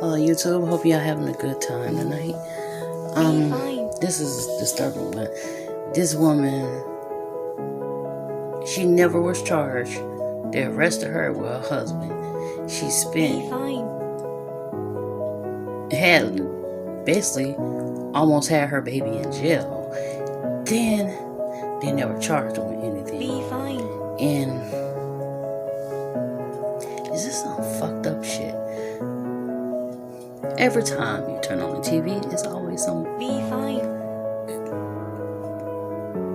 YouTube. Hope y'all having a good time tonight. This is disturbing, but this woman, she never was charged. They arrested her with her husband. She had basically almost had her baby in jail. Then they never charged her with anything. And is this some fucked up shit? Every time you turn on the TV, it's always some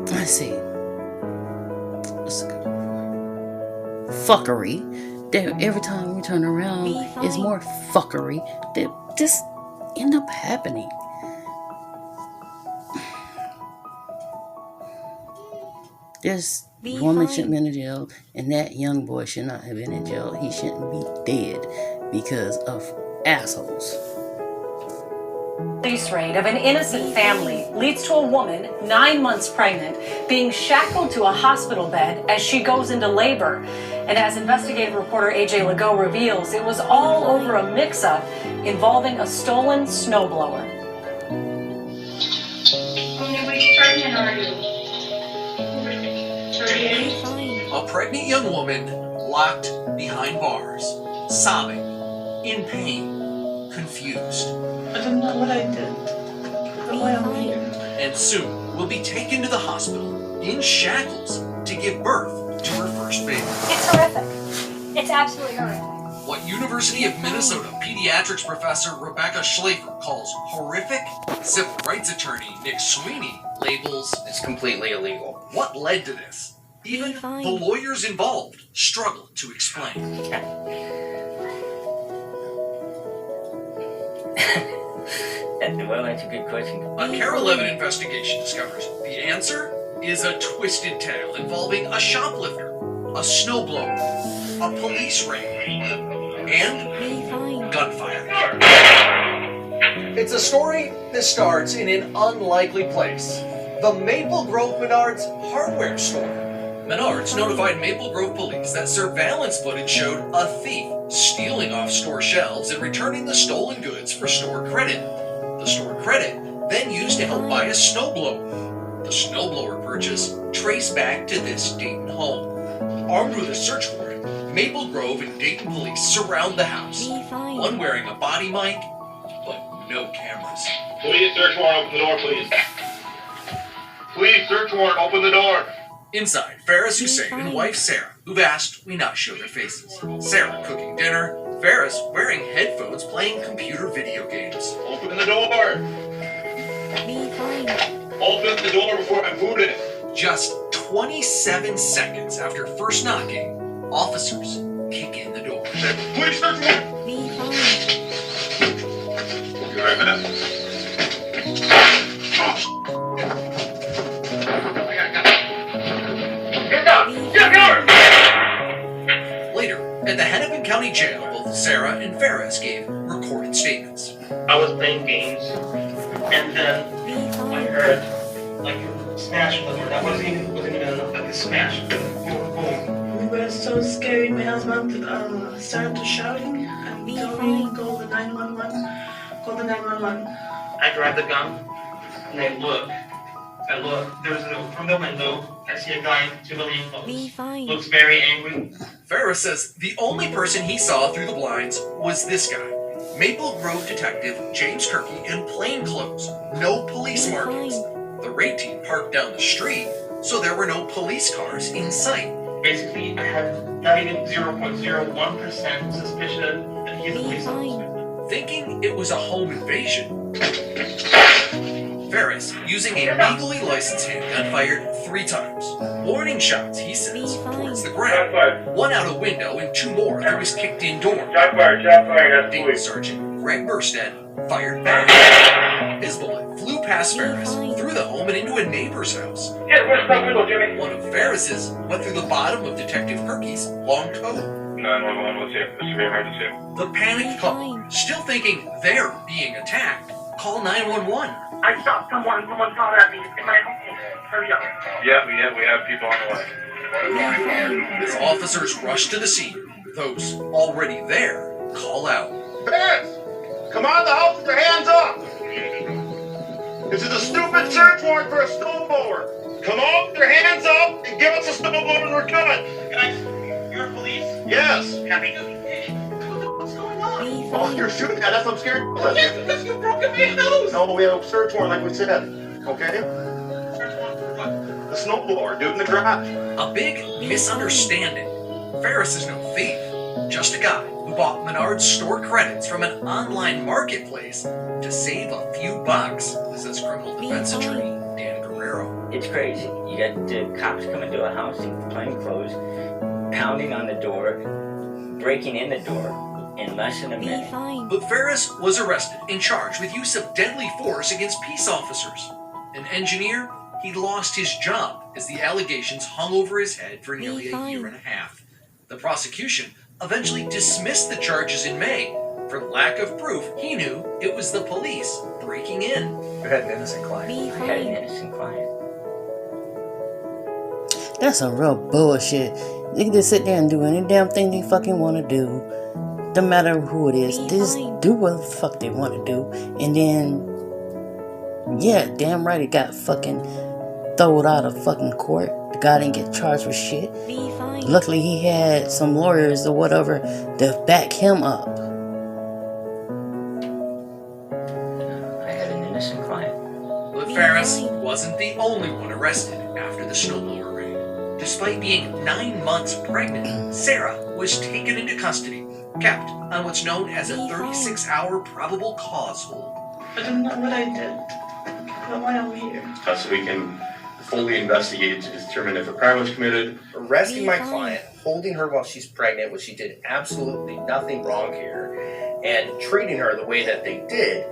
let's see. What's the good word? Fuckery. Every time we turn around, it's more fuckery that just end up happening. This woman shouldn't be in jail, and that young boy should not have been in jail. He shouldn't be dead because of assholes. Police raid of an innocent family leads to a woman 9 months pregnant being shackled to a hospital bed as she goes into labor. And as investigative reporter AJ Legault reveals, it was all over a mix-up involving a stolen snowblower. How many weeks pregnant are you? 38? A pregnant young woman locked behind bars, sobbing, in pain, confused. I don't know what I did. But why am I here? And soon will be taken to the hospital in shackles to give birth to her first baby. It's horrific. It's absolutely horrific. What University of Minnesota pediatrics professor Rebecca Schlafer calls horrific, civil rights attorney Nick Sweeney labels it's completely illegal. what led to this. Even the lawyers involved struggle to explain. Well, that's a good question. A KARE 11 investigation discovers the answer is a twisted tale involving a shoplifter, a snowblower, a police raid, and gunfire. It's a story that starts in an unlikely place. The Maple Grove Menards hardware store. Menards notified Maple Grove police that surveillance footage showed a thief stealing off store shelves and returning the stolen goods for store credit. The store credit then used to help buy a snowblower. The snowblower purchase traced back to this Dayton home. Armed with a search warrant, Maple Grove and Dayton police surround the house. One wearing a body mic, but no cameras. Please, search warrant, open the door, please. Please, search warrant, open the door. Inside, Ferris Hussein and wife Sarah, who've asked we not show their faces. Sarah cooking dinner, Ferris wearing headphones playing computer video games. Open the door. Open the door before I boot it. Just 27 seconds after first knocking, officers kick in the door. Please, search warrant. Be right back. Later, at the Hennepin County Jail, both Sarah and Ferris gave recorded statements. I was playing games, and then I heard like a smash on the door. That wasn't even like a smash. Boom, boom. We were so scared. My husband started shouting and told me call the 911. Call the 911. I grabbed the gun, and I look. There's from the window. I see a guy, civilian clothes. Looks very angry. Ferris says the only person he saw through the blinds was this guy, Maple Grove detective James Kirky in plain clothes, no police markings. The raid team parked down the street, so there were no police cars in sight. Basically, I had not even 0.01% suspicion that he's a police officer. Thinking it was a home invasion, Ferris, using a legally licensed handgun, fired 3 times. Warning shots, he says, towards the ground. One out a window and 2 more through his kicked-in door. Shot fired, that's Dayton police. Sergeant Greg Burstead fired back. His bullet flew past Ferris, through the home and into a neighbor's house. Yeah, where's the window, Jimmy? One of Ferris's went through the bottom of Detective Kirky's long coat. 911, what's here? This is the emergency. The panicked couple, still thinking they're being attacked, call 911. I saw someone shot at me in my home. Hurry up. Yeah, we have people on the way. As officers rush to the scene, those already there call out. Ferris! Come out of the house with your hands up! This is a stupid search warrant for a snowblower. Come out with your hands up and give us a snowblower and we're good. Guys, you're police? Yes. Happy. What's going on? Oh, you're shooting at us. I'm scared. Because you broke in my house. No, we have a search warrant like we said. Okay? Search warrant for what? The snowblower, dude, in the garage. A big misunderstanding. Ferris is no thief, just a guy who bought Menard's store credits from an online marketplace to save a few bucks, says criminal defense attorney Dan Guerrero. It's crazy. You got the cops coming to a house in plain clothes, pounding on the door, breaking in the door in less than a minute. But Ferris was arrested and charged with use of deadly force against peace officers. An engineer, he lost his job as the allegations hung over his head for nearly a year and a half. The prosecution eventually dismissed the charges in May. For lack of proof, he knew it was the police breaking in. You had an innocent client. I had an innocent client. That's some real bullshit. They can just sit there and do any damn thing they fucking want to do. No matter who it is. They just do what the fuck they want to do. And then, yeah, damn right it got fucking thrown out of fucking court. The guy didn't get charged with shit. Luckily he had some lawyers or whatever to back him up. I had an innocent client. But Ferris wasn't the only one arrested after the snowblower raid. Despite being 9 months pregnant, Sarah was taken into custody, kept on what's known as a 36-hour probable cause hold. I don't know what I did. But why am I here? So we can fully investigate to determine if a crime was committed. Arresting my client, holding her while she's pregnant, which she did absolutely nothing wrong here, and treating her the way that they did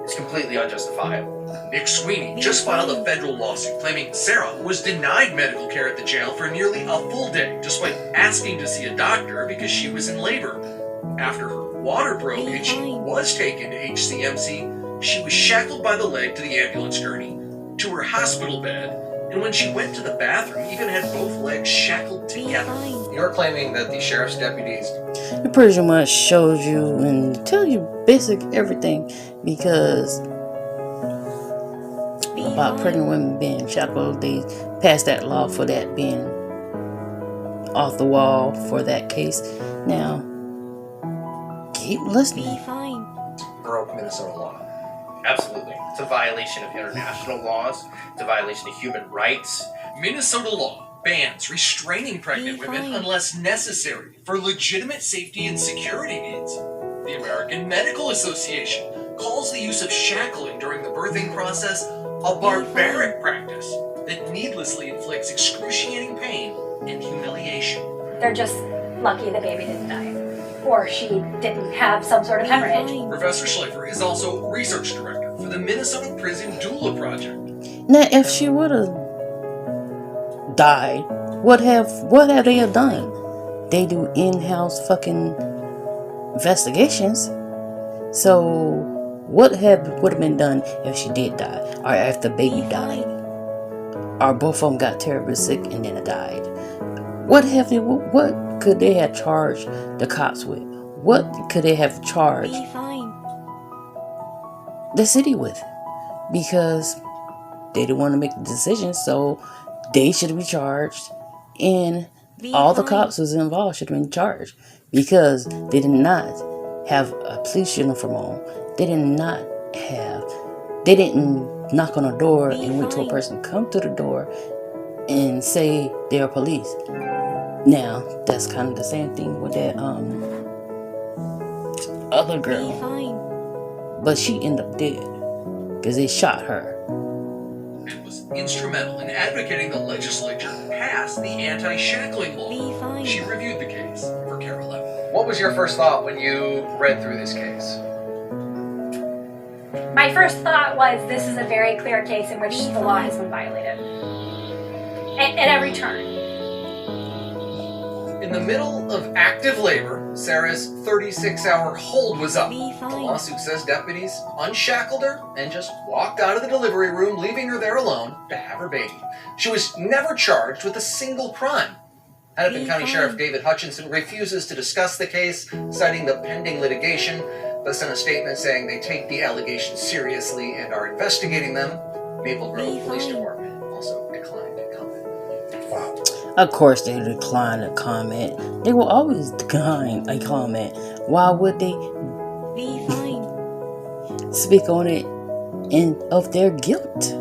is completely unjustifiable. Nick Sweeney just filed a federal lawsuit claiming Sarah was denied medical care at the jail for nearly a full day, despite asking to see a doctor because she was in labor. After her water broke and she was taken to HCMC, she was shackled by the leg to the ambulance gurney, to her hospital bed, and when she went to the bathroom, even had both legs shackled together. You're claiming that the sheriff's deputies... It pretty much shows you and tells you basic everything, because about pregnant women being shackled, they passed that law for that being off the wall for that case. Now, keep listening. broke Minnesota law. Absolutely. It's a violation of international laws. It's a violation of human rights. Minnesota law bans restraining pregnant women unless necessary for legitimate safety and security needs. The American Medical Association calls the use of shackling during the birthing process a barbaric practice that needlessly inflicts excruciating pain and humiliation. They're just lucky the baby didn't die. Or she didn't have some sort of hemorrhage. Professor Schleifer is also research director for the Minnesota Prison Doula Project. Now, if she would have died, what have they have done? They do in-house fucking investigations. So, what would have been done if she did die, or if the baby died, or both of them got terribly sick and then it died? What could they have charged the cops with? What could they have charged the city with? Because they didn't want to make the decision, so they should be charged, and all the cops who was involved should have been charged, because they did not have a police uniform on. They didn't knock on a door and wait till a person come to the door and say they're police. Now, that's kind of the same thing with that other girl. But she ended up dead because they shot her. And was instrumental in advocating the legislature pass the anti-shackling law. She reviewed the case for Carol Levin. What was your first thought when you read through this case? My first thought was, this is a very clear case in which the law has been violated. At every turn. In the middle of active labor, Sarah's 36-hour hold was up. The lawsuit says deputies unshackled her and just walked out of the delivery room, leaving her there alone to have her baby. She was never charged with a single crime. Hennepin County Sheriff David Hutchinson refuses to discuss the case, citing the pending litigation, but sent a statement saying they take the allegations seriously and are investigating them. Maple Grove Police Department also declined to comment. Wow. Of course they decline a comment. They will always decline a comment. Why would they speak on it and of their guilt?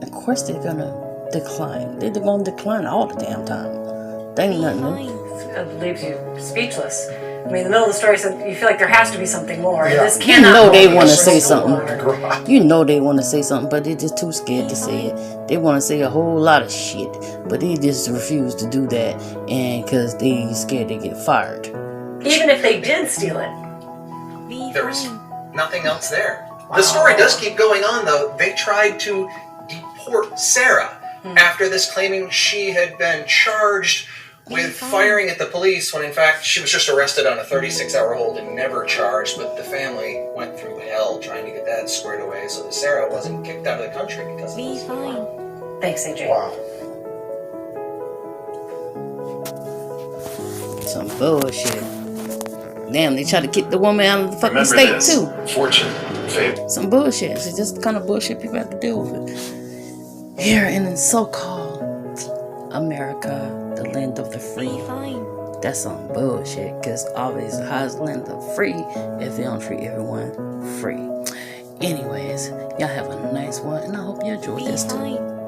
Of course they're gonna decline. They're gonna decline all the damn time. They ain't nothing new. It leaves you speechless. I mean, the middle of the story said you feel like there has to be something more. Yeah. This You cannot know they go want to on say for something. longer. You know they want to say something, but they're just too scared to say it. They want to say a whole lot of shit, but they just refuse to do that, and because they scared to get fired. Even if they did steal it. There was nothing else there. The story does keep going on, though. They tried to deport Sarah after this, claiming she had been charged with firing at the police when in fact she was just arrested on a 36-hour hold and never charged, but the family went through hell trying to get that squared away so that Sarah wasn't kicked out of the country because of this. Thanks, AJ. Wow. Some bullshit. Damn, they try to kick the woman out of the fucking Remember state this. too. Fortune, fame. Some bullshit. It's just the kind of bullshit people have to deal with. Here in so-called America, the land of the free. That's some bullshit, because obviously how's the land of free if they don't treat everyone free? Anyways, y'all have a nice one, and I hope you enjoyed this too.